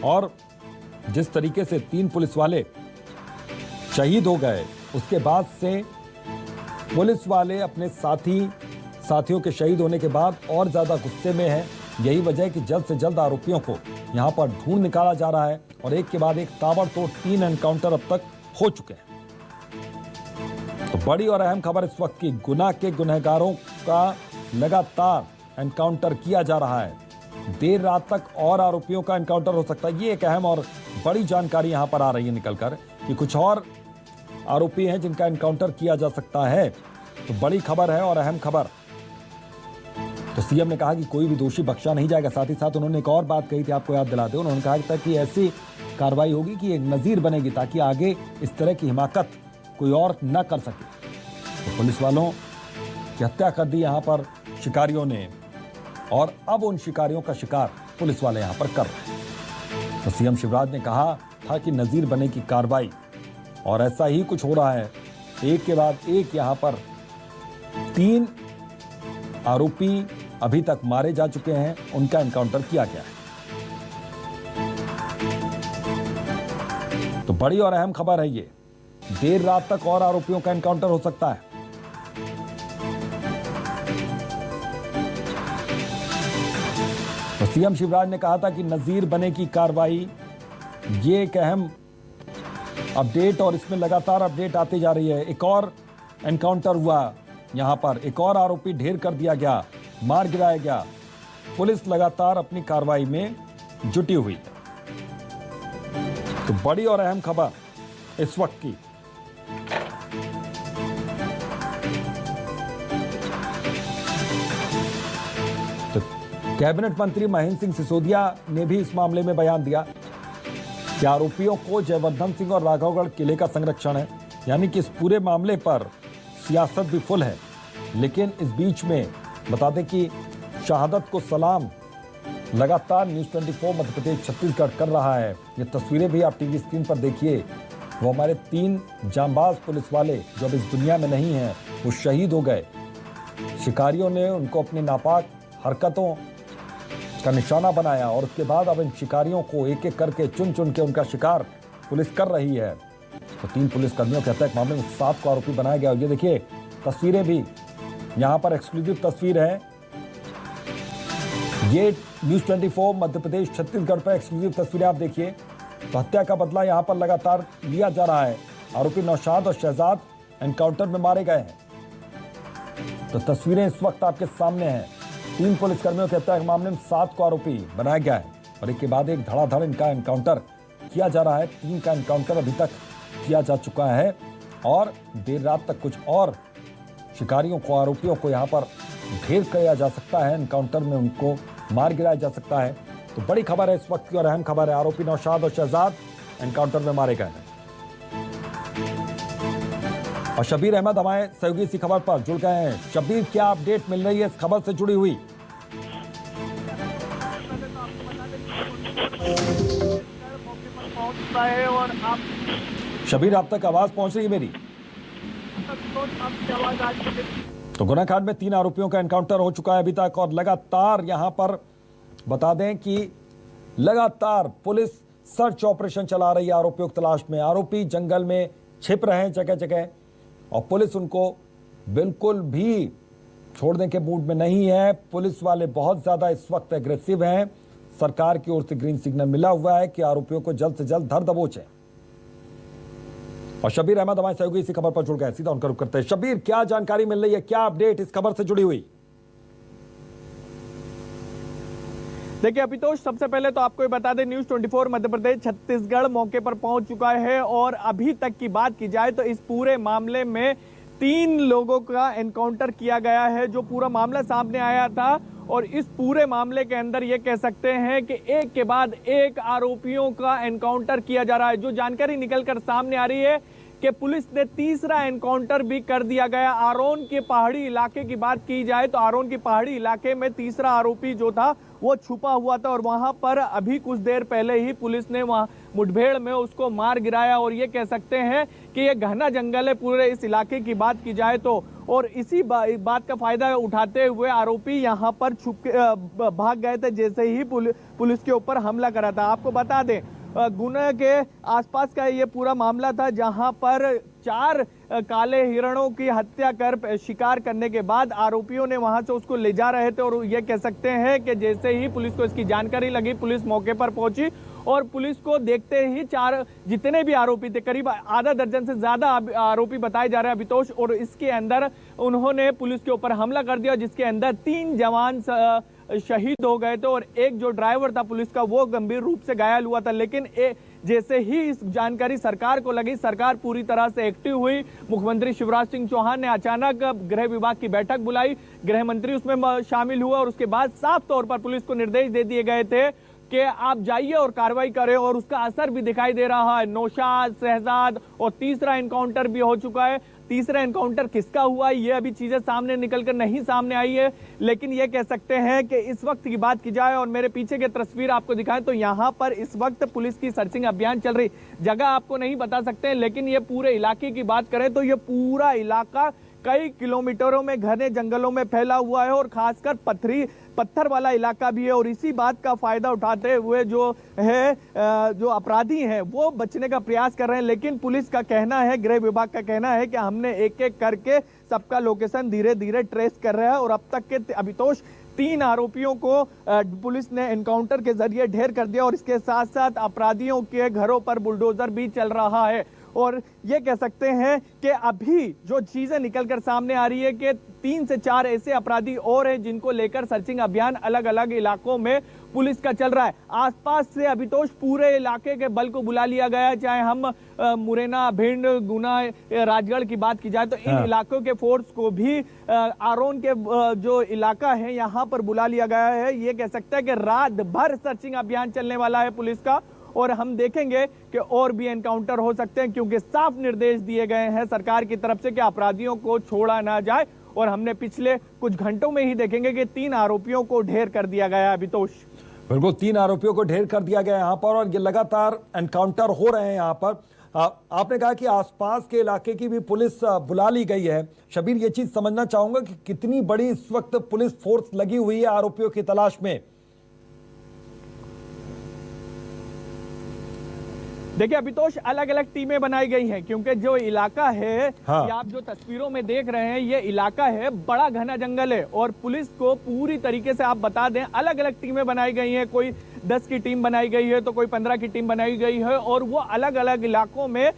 और जिस तरीके से 3 पुलिस वाले शहीद हो गए, उसके बाद से पुलिस वाले अपने साथियों के शहीद होने के बाद और ज्यादा गुस्से में हैं। यही वजह है कि जल्द से जल्द आरोपियों को यहां पर ढूंढ निकाला जा रहा है और एक के बाद एक ताबड़तोड़ 3 एनकाउंटर अब तक हो चुके हैं। तो बड़ी और अहम खबर इस वक्त की, गुनाह के गुनहगारों का लगातार एनकाउंटर किया जा रहा है। देर रात तक और आरोपियों का एनकाउंटर हो सकता है। ये एक अहम और बड़ी जानकारी यहां पर आ रही है निकलकर कि कुछ और आरोपी हैं जिनका एनकाउंटर किया जा सकता है। तो बड़ी खबर है और अहम खबर। तो सीएम ने कहा कि कोई भी दोषी बख्शा नहीं जाएगा। साथ ही साथ उन्होंने एक और बात कही थी, आपको याद दिला दें। उन्होंने कहा था कि ऐसी कार्रवाई होगी कि एक नजीर बनेगी ताकि आगे इस तरह की हिमाकत कोई और न कर सके। तो पुलिस वालों की हत्या कर दी यहां पर शिकारियों ने और अब उन शिकारियों का शिकार पुलिस वाले यहां पर कर रहे हैं। तो सीएम शिवराज ने कहा था कि नजीर बने की कार्रवाई, और ऐसा ही कुछ हो रहा है। एक के बाद एक यहां पर 3 आरोपी अभी तक मारे जा चुके हैं, उनका एनकाउंटर किया गया है। तो बड़ी और अहम खबर है ये, देर रात तक और आरोपियों का एनकाउंटर हो सकता है। तो सीएम शिवराज ने कहा था कि नजीर बने की कार्रवाई, ये एक अहम अपडेट और इसमें लगातार अपडेट आती जा रही है। एक और एनकाउंटर हुआ यहां पर, एक और आरोपी ढेर कर दिया गया, मार गिराया गया। पुलिस लगातार अपनी कार्रवाई में जुटी हुई है। तो बड़ी और अहम खबर इस वक्त की। तो कैबिनेट मंत्री महेंद्र सिंह सिसोदिया ने भी इस मामले में बयान दिया कि आरोपियों को जयवर्धन सिंह और राघवगढ़ किले का संरक्षण है। यानी कि इस पूरे मामले पर सियासत भी फुल है। लेकिन इस बीच में बता दें कि शहादत को सलाम लगातार न्यूज़ 24 मध्य प्रदेश छत्तीसगढ़ कर रहा है। ये तस्वीरें भी आप टीवी स्क्रीन पर देखिए। वो हमारे 3 जांबाज पुलिस वाले जो अब इस दुनिया में नहीं हैं, वो शहीद हो गए। शिकारियों ने उनको अपनी नापाक हरकतों का निशाना बनाया और उसके बाद अब इन शिकारियों को एक एक करके चुन चुन के उनका शिकार पुलिस कर रही है। तो 3 पुलिसकर्मियों के हत्या के मामले में 7 को आरोपी बनाया गया। और ये देखिए तस्वीरें भी यहां पर एक्सक्लूसिव तस्वीर है। ये न्यूज़ 24 मध्य प्रदेश छत्तीसगढ़ पर एक्सक्लूसिव तस्वीरें आप देखिए। तो हत्या का बदला यहां पर लगातार लिया जा रहा है। आरोपी नौशाद और शहजाद एनकाउंटर में मारे गए हैं। तो तस्वीरें इस वक्त आपके सामने हैं। 3 पुलिसकर्मियों की हत्या के मामले में 7 को आरोपी बनाया गया है और एक के बाद एक धड़ाधड़ इनका एनकाउंटर किया जा रहा है। 3 का एनकाउंटर अभी तक किया जा चुका है और देर रात तक कुछ और शिकारियों को, आरोपियों को यहां पर ढेर किया जा सकता है। एनकाउंटर में उनको मार गिराया जा सकता है। तो बड़ी खबर है इस वक्त की और अहम खबर है, आरोपी नौशाद और शहजाद एनकाउंटर में मारे गए हैं। और शबीर अहमद हमारे सहयोगी इसी खबर पर जुड़ गए हैं। शबीर, क्या अपडेट मिल रही है इस खबर से जुड़ी हुई? शबीर, आप तक आवाज पहुंच रही है मेरी? तो गुनाकांड में 3 आरोपियों का एनकाउंटर हो चुका है अभी तक और लगातार यहां पर बता दें कि लगातार पुलिस सर्च ऑपरेशन चला रही है आरोपियों की तलाश में। आरोपी जंगल में छिप रहे हैं जगह जगह और पुलिस उनको बिल्कुल भी छोड़ने के मूड में नहीं है। पुलिस वाले बहुत ज्यादा इस वक्त एग्रेसिव हैं। सरकार की ओर से ग्रीन सिग्नल मिला हुआ है कि आरोपियों को जल्द से जल्द धर दबोचें। और शबीर अहमद हमारे सहयोगी इसी खबर पर जुड़ गए, सीधा उनका रुख करते हैं। शबीर, क्या जानकारी मिल रही है, क्या अपडेट इस खबर से जुड़ी हुई? देखिए अभितोष, सबसे पहले तो आपको बता दें न्यूज़ 24 मध्य प्रदेश छत्तीसगढ़ मौके पर पहुंच चुका है और अभी तक की बात की जाए तो इस पूरे मामले में 3 लोगों का एनकाउंटर किया गया है। जो पूरा मामला सामने आया था और इस पूरे मामले के अंदर ये कह सकते हैं कि एक के बाद एक आरोपियों का एनकाउंटर किया जा रहा है। जो जानकारी निकलकर सामने आ रही है कि पुलिस ने तीसरा एनकाउंटर भी कर दिया गया। आरोन के पहाड़ी इलाके की बात की जाए तो आरोन के पहाड़ी इलाके में तीसरा आरोपी जो था वो छुपा हुआ था और वहां पर अभी कुछ देर पहले ही पुलिस ने वहां मुठभेड़ में उसको मार गिराया। और ये कह सकते हैं कि ये घना जंगल है पूरे इस इलाके की बात की जाए तो, और इसी बात का फायदा उठाते हुए आरोपी यहां पर छुप के भाग गए थे जैसे ही पुलिस के ऊपर हमला करा था। आपको बता दें गुना के आसपास का ये पूरा मामला था जहां पर 4 काले हिरणों की हत्या कर शिकार करने के बाद आरोपियों ने वहां से उसको ले जा रहे थे और ये कह सकते हैं कि जैसे ही पुलिस को इसकी जानकारी लगी पुलिस मौके पर पहुंची और पुलिस को देखते ही 4 जितने भी आरोपी थे करीब आधा दर्जन से ज्यादा आरोपी बताए जा रहे हैं अभितोष, और इसके अंदर उन्होंने पुलिस के ऊपर हमला कर दिया जिसके अंदर 3 जवान शहीद हो गए थे और एक जो ड्राइवर था पुलिस का वो गंभीर रूप से घायल हुआ था। लेकिन जैसे ही इस जानकारी सरकार को लगी सरकार पूरी तरह से एक्टिव हुई। मुख्यमंत्री शिवराज सिंह चौहान ने अचानक गृह विभाग की बैठक बुलाई, गृह मंत्री उसमें शामिल हुआ और उसके बाद साफ तौर पर पुलिस को निर्देश दे दिए गए थे कि आप जाइए और कार्रवाई करें, और उसका असर भी दिखाई दे रहा है। नौशाद, शहजाद और तीसरा एनकाउंटर भी हो चुका है। तीसरा एनकाउंटर किसका हुआ ये अभी चीजें सामने निकलकर नहीं सामने आई है, लेकिन ये कह सकते हैं कि इस वक्त की बात की जाए और मेरे पीछे की तस्वीर आपको दिखाएं तो यहाँ पर इस वक्त पुलिस की सर्चिंग अभियान चल रही। जगह आपको नहीं बता सकते लेकिन ये पूरे इलाके की बात करें तो ये पूरा इलाका कई किलोमीटरों में घने जंगलों में फैला हुआ है और खासकर पत्थर वाला इलाका भी है। और इसी बात का फायदा उठाते हुए जो अपराधी हैं वो बचने का प्रयास कर रहे हैं, लेकिन पुलिस का कहना है, गृह विभाग का कहना है कि हमने एक एक करके सबका लोकेशन धीरे धीरे ट्रेस कर रहा है और अब तक के अभितोष 3 आरोपियों को पुलिस ने एनकाउंटर के जरिए ढेर कर दिया और इसके साथ साथ अपराधियों के घरों पर बुलडोजर भी चल रहा है। और ये कह सकते हैं कि अभी जो चीजें निकलकर सामने आ रही है कि 3 से 4 ऐसे अपराधी और हैं जिनको लेकर सर्चिंग अभियान अलग अलग इलाकों में पुलिस का चल रहा है। आसपास से अभितोष पूरे इलाके के बल को बुला लिया गया है, चाहे हम मुरैना, भिंड, गुना, राजगढ़ की बात की जाए तो इन इलाकों के फोर्स को भी आरोन के जो इलाका है यहाँ पर बुला लिया गया है। ये कह सकते हैं कि रात भर सर्चिंग अभियान चलने वाला है पुलिस का और हम देखेंगे कि और भी एनकाउंटर हो सकते हैं क्योंकि साफ निर्देश दिए गए हैं सरकार की तरफ से कि अपराधियों को छोड़ा ना जाए। और हमने पिछले कुछ घंटों में ही देखेंगे कि 3 आरोपियों को ढेर कर दिया गया है अभितोष। बिल्कुल 3 आरोपियों को ढेर कर दिया गया यहाँ पर और ये लगातार एनकाउंटर हो रहे हैं यहाँ पर। आपने कहा कि आसपास के इलाके की भी पुलिस बुला ली गई है। शबीर, ये चीज समझना चाहूंगा कि कितनी बड़ी इस वक्त पुलिस फोर्स लगी हुई है आरोपियों की तलाश में। देखिए अभितोष अलग अलग टीमें बनाई गई हैं क्योंकि जो इलाका है ये आप जो तस्वीरों में देख रहे हैं ये इलाका है बड़ा घना जंगल है और पुलिस को पूरी तरीके से आप बता दें अलग अलग टीमें बनाई गई हैं। कोई 10 की टीम बनाई गई है तो कोई 15 की टीम बनाई गई है और वो अलग अलग इलाकों में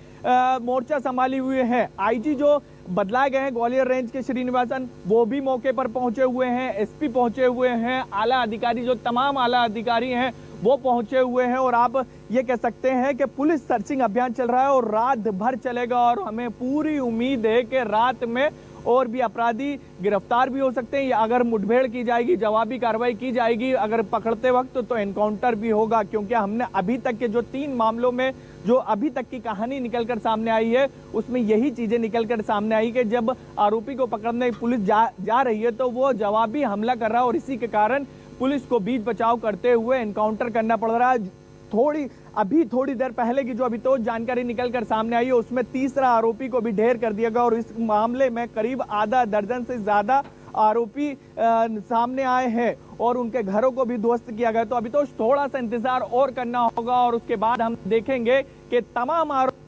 मोर्चा संभाली हुए हैं। आईजी जो बदलाए गए हैं ग्वालियर रेंज के श्रीनिवासन वो भी मौके पर पहुंचे हुए हैं, एसपी पहुंचे हुए हैं, आला अधिकारी जो तमाम आला अधिकारी हैं वो पहुंचे हुए हैं और आप ये कह सकते हैं कि पुलिस सर्चिंग अभियान चल रहा है और रात भर चलेगा और हमें पूरी उम्मीद है कि रात में और भी अपराधी गिरफ्तार भी हो सकते हैं या अगर मुठभेड़ की जाएगी, जवाबी कार्रवाई की जाएगी, अगर पकड़ते वक्त तो एनकाउंटर भी होगा क्योंकि हमने अभी तक के जो 3 मामलों में जो अभी तक की कहानी निकलकर सामने आई है उसमें यही चीजें निकलकर सामने आई कि जब आरोपी को पकड़ने पुलिस जा रही है तो वो जवाबी हमला कर रहा है और इसी के कारण पुलिस को बीच बचाव करते हुए एनकाउंटर करना पड़ रहा है। थोड़ी देर पहले की जो अभी तो जानकारी निकलकर सामने आई है उसमें तीसरा आरोपी को भी ढेर कर दिया गया और इस मामले में करीब आधा दर्जन से ज्यादा आरोपी सामने आए हैं और उनके घरों को भी ध्वस्त किया गया। तो अभी तो थोड़ा सा इंतजार और करना होगा और उसके बाद हम देखेंगे कि तमाम आरोपी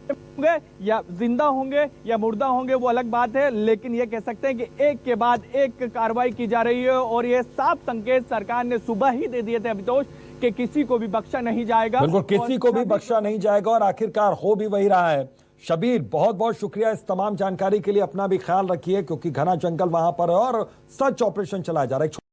होंगे या जिंदा होंगे या मुर्दा होंगे वो अलग बात है, लेकिन ये कह सकते हैं कि एक के बाद एक कार्रवाई की जा रही है और ये साफ संकेत सरकार ने सुबह ही दे दिए थे अभितोष कि किसी को भी बख्शा नहीं जाएगा। बिल्कुल किसी को भी बख्शा नहीं जाएगा और आखिरकार हो भी वही रहा है। शबीर, बहुत बहुत शुक्रिया इस तमाम जानकारी के लिए। अपना भी ख्याल रखिए क्योंकि घना जंगल वहां पर है और सर्च ऑपरेशन चलाया जा रहा है।